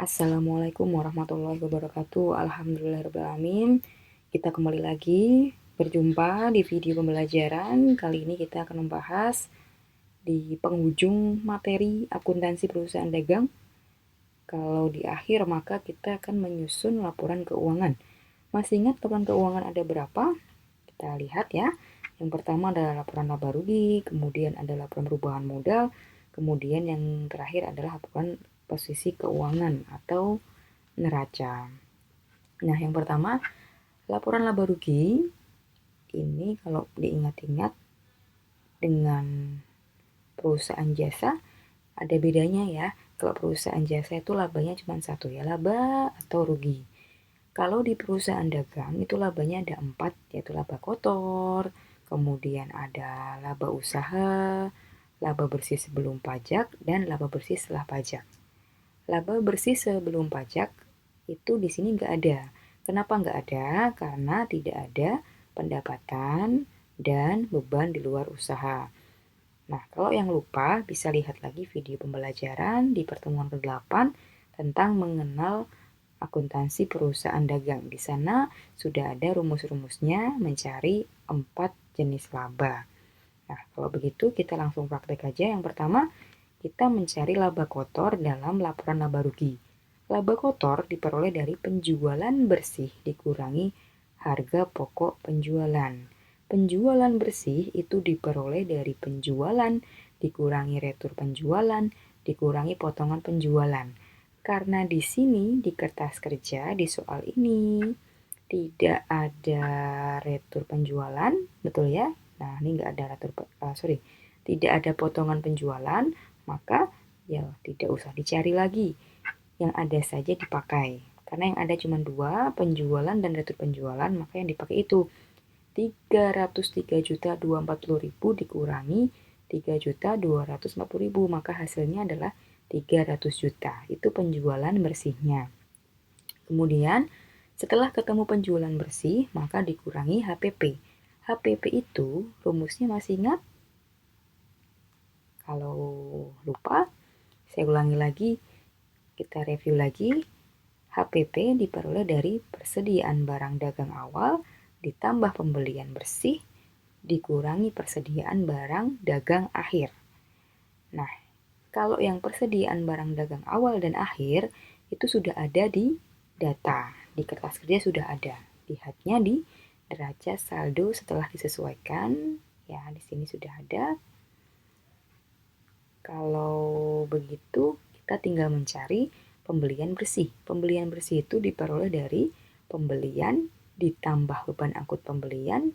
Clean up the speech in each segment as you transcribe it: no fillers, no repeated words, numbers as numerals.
Assalamualaikum warahmatullahi wabarakatuh. Alhamdulillahirrahmanirrahim. Kita kembali lagi berjumpa di video pembelajaran. Kali ini kita akan membahas di penghujung materi akuntansi perusahaan dagang. Kalau di akhir maka kita akan menyusun laporan keuangan. Masih ingat laporan keuangan ada berapa? Kita lihat ya. Yang pertama adalah laporan laba rugi, kemudian ada laporan perubahan modal, kemudian yang terakhir adalah laporan posisi keuangan atau neraca. Nah, yang pertama, laporan laba rugi ini kalau diingat-ingat dengan perusahaan jasa ada bedanya ya. Kalau perusahaan jasa itu labanya cuma satu ya, laba atau rugi. Kalau di perusahaan dagang itu labanya ada 4, yaitu laba kotor, kemudian ada laba usaha, laba bersih sebelum pajak, dan laba bersih setelah pajak. Laba bersih sebelum pajak itu di sini nggak ada. Kenapa nggak ada? Karena tidak ada pendapatan dan beban di luar usaha. Nah, kalau yang lupa bisa lihat lagi video pembelajaran di pertemuan ke-8 tentang mengenal akuntansi perusahaan dagang. Di sana sudah ada rumus-rumusnya mencari 4 jenis laba. Nah, kalau begitu kita langsung praktek aja. Yang pertama, kita mencari laba kotor dalam laporan laba rugi. Laba kotor diperoleh dari penjualan bersih dikurangi harga pokok penjualan. Penjualan bersih itu diperoleh dari penjualan dikurangi retur penjualan dikurangi potongan penjualan. Karena di sini di kertas kerja di soal ini tidak ada retur penjualan, betul ya? Nah, ini nggak ada tidak ada potongan penjualan, maka ya tidak usah dicari lagi. Yang ada saja dipakai. Karena yang ada cuma 2, penjualan dan retur penjualan, maka yang dipakai itu 303.240.000 dikurangi 3.240.000, maka hasilnya adalah 300 juta. Itu penjualan bersihnya. Kemudian setelah ketemu penjualan bersih, maka dikurangi HPP. HPP itu rumusnya masih ingat? Kalau lupa, saya ulangi lagi, kita review lagi. HPP diperoleh dari persediaan barang dagang awal ditambah pembelian bersih dikurangi persediaan barang dagang akhir. Nah, kalau yang persediaan barang dagang awal dan akhir itu sudah ada di data, di kertas kerja sudah ada. Lihatnya di neraca saldo setelah disesuaikan, ya di sini sudah ada. Kalau begitu, kita tinggal mencari pembelian bersih. Pembelian bersih itu diperoleh dari pembelian ditambah beban angkut pembelian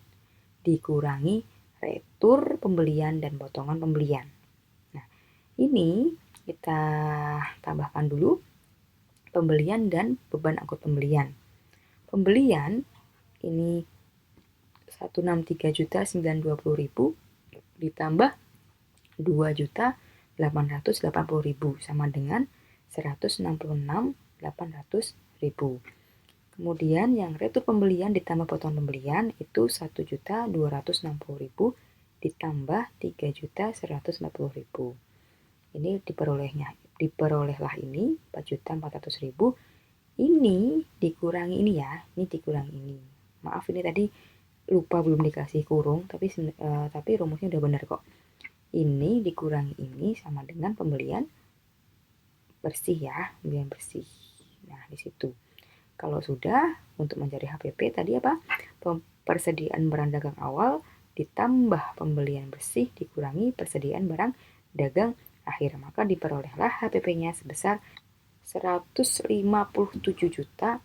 dikurangi retur pembelian dan potongan pembelian. Nah, ini kita tambahkan dulu pembelian dan beban angkut pembelian. Pembelian ini 163.920.000 ditambah 2.880.000 sama dengan 166.800.000. Kemudian yang retur pembelian ditambah potongan pembelian itu 1.260.000 ditambah 3.140.000. Ini diperolehlah ini 4.400.000. Ini dikurangi ini ya, ini dikurangi ini. Maaf ini tadi lupa belum dikasih kurung, tapi rumusnya udah benar kok. Ini dikurangi ini sama dengan pembelian bersih ya, pembelian bersih. Nah, di situ. Kalau sudah, untuk mencari HPP tadi apa? Persediaan barang dagang awal ditambah pembelian bersih dikurangi persediaan barang dagang akhir. Maka diperolehlah HPP-nya sebesar 157.480.000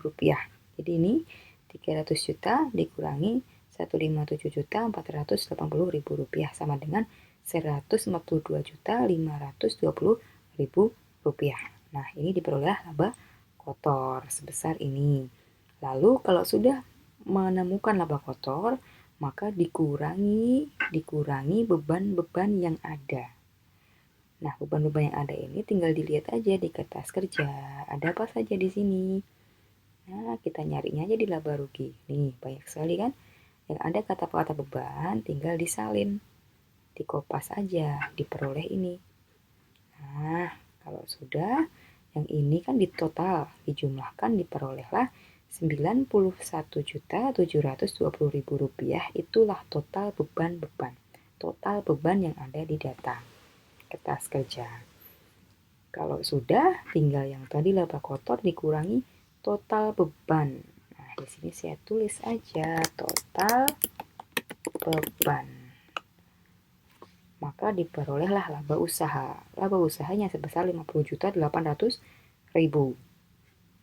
rupiah. Jadi ini 300 juta dikurangi 157.480.000 rupiah sama dengan 142.520.000 rupiah. Nah, ini diperoleh laba kotor sebesar ini. Lalu kalau sudah menemukan laba kotor, maka dikurangi beban-beban yang ada. Nah, beban-beban yang ada ini tinggal dilihat aja di kertas kerja. Ada apa saja di sini? Nah, kita nyarinya aja di laba rugi. Nih, banyak sekali kan? Yang ada kata-kata beban tinggal disalin. Dikopas aja, diperoleh ini. kalau sudah, yang ini kan di total, dijumlahkan, diperolehlah Rp91.720.000. Itulah total beban-beban. Total beban yang ada di data kertas kerja. Kalau sudah, tinggal yang tadi laba kotor dikurangi total beban. Nah, di sini saya tulis aja total beban. Maka diperolehlah laba usaha. Laba usahanya sebesar Rp50.800.000.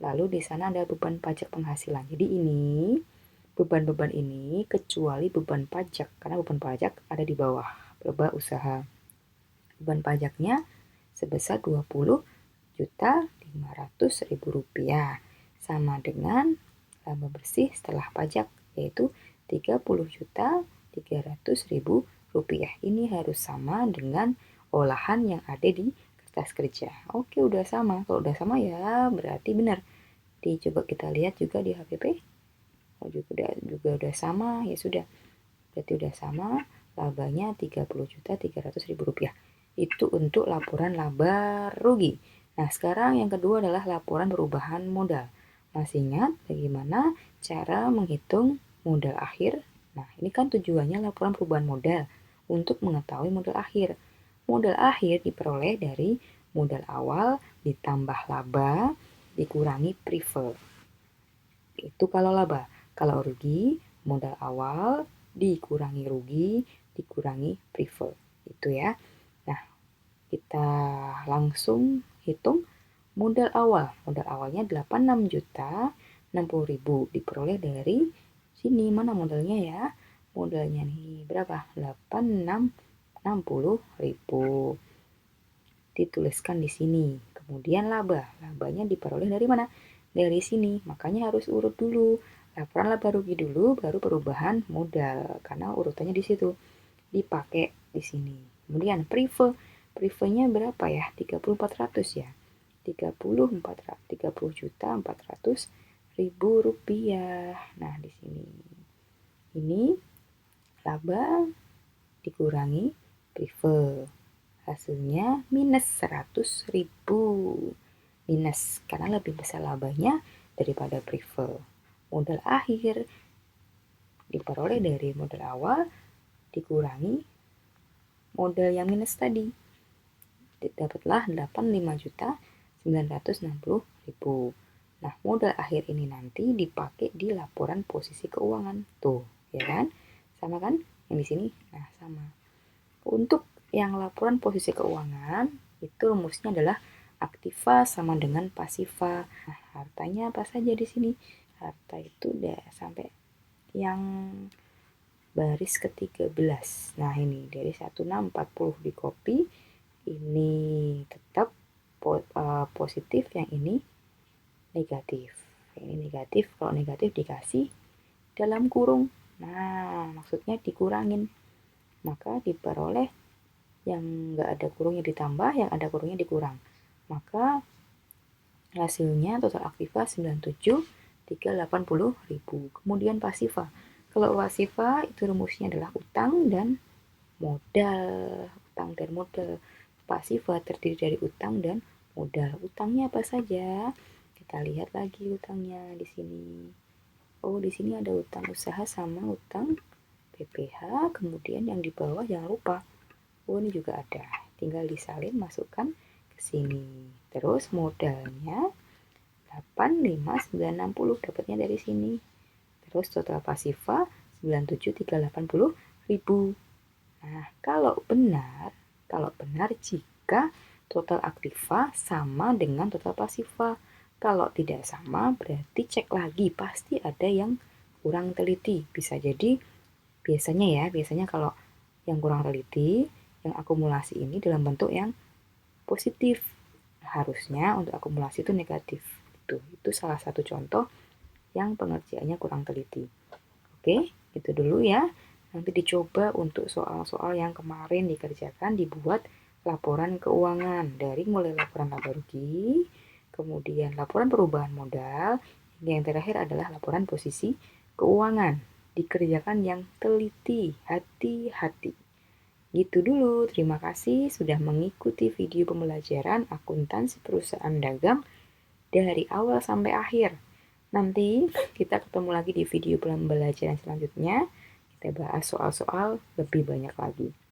Lalu di sana ada beban pajak penghasilan. Jadi ini beban-beban ini kecuali beban pajak, karena beban pajak ada di bawah laba usaha. Beban pajaknya sebesar Rp20.500.000 sama dengan laba bersih setelah pajak, yaitu Rp30.300.000. Ini harus sama dengan olahan yang ada di kertas kerja. Oke, udah sama. Kalau udah sama ya berarti benar. Coba kita lihat juga di HPP. Oh, juga udah sama, ya sudah. Berarti udah sama, labanya Rp30.300.000. Itu untuk laporan laba rugi. Nah, sekarang yang kedua adalah laporan perubahan modal. Masih ingat bagaimana cara menghitung modal akhir? Nah, ini kan tujuannya laporan perubahan modal untuk mengetahui modal akhir. Modal akhir diperoleh dari modal awal ditambah laba dikurangi preferred. Itu kalau laba. Kalau rugi, modal awal dikurangi rugi dikurangi preferred. Itu ya. Nah, kita langsung hitung modal awal. Modal awalnya 86.060.000 diperoleh dari sini. Mana modalnya ya? Modalnya nih berapa? 86.060.000. Dituliskan di sini. Kemudian labanya diperoleh dari mana? Dari sini. Makanya harus urut dulu. Laporan laba rugi dulu, baru perubahan modal. Karena urutannya di situ. Dipakai di sini. Kemudian prefernya berapa ya? 30.400 ya. 30.400.000 rupiah. Nah, di sini. Ini laba dikurangi prefer. Hasilnya minus 100.000. Minus karena lebih besar labanya daripada prefer. Modal akhir diperoleh dari modal awal dikurangi modal yang minus tadi. Dapatlah 85.960.000. Nah, modal akhir ini nanti dipakai di laporan posisi keuangan. Tuh, ya kan? Sama kan? Yang di sini? Nah, sama. Untuk yang laporan posisi keuangan, itu rumusnya adalah aktiva sama dengan pasiva. Nah, hartanya apa saja di sini? Harta itu udah sampai yang baris ke-13. Nah, ini dari 1640 di copy. Ini tetap positif, yang ini negatif. Ini negatif, kalau negatif dikasih dalam kurung. Nah, maksudnya dikurangin. Maka diperoleh yang nggak ada kurungnya ditambah, yang ada kurungnya dikurang. Maka hasilnya total aktiva 97.380.000. Kemudian pasiva. Kalau pasiva itu rumusnya adalah utang dan modal. Utang dan modal. Pasiva terdiri dari utang dan modal. Utangnya apa saja? Kita lihat lagi utangnya di sini. Oh, di sini ada utang usaha sama utang PPh. Kemudian yang di bawah jangan lupa. Oh, ini juga ada. Tinggal disalin, masukkan ke sini. Terus modalnya 85.960 dapatnya dari sini. Terus total pasiva 97.380.000. Nah, kalau benar jika total aktiva sama dengan total pasiva. Kalau tidak sama, berarti cek lagi, pasti ada yang kurang teliti. Bisa jadi biasanya kalau yang kurang teliti, yang akumulasi ini dalam bentuk yang positif. Harusnya untuk akumulasi itu negatif. Itu salah satu contoh yang pengerjaannya kurang teliti. Oke, itu dulu ya. Nanti dicoba untuk soal-soal yang kemarin dikerjakan, dibuat laporan keuangan. Dari mulai laporan laba rugi, kemudian laporan perubahan modal, hingga yang terakhir adalah laporan posisi keuangan. Dikerjakan yang teliti, hati-hati. Gitu dulu, terima kasih sudah mengikuti video pembelajaran akuntansi perusahaan dagang dari awal sampai akhir. Nanti kita ketemu lagi di video pembelajaran selanjutnya. Kita bahas soal-soal lebih banyak lagi.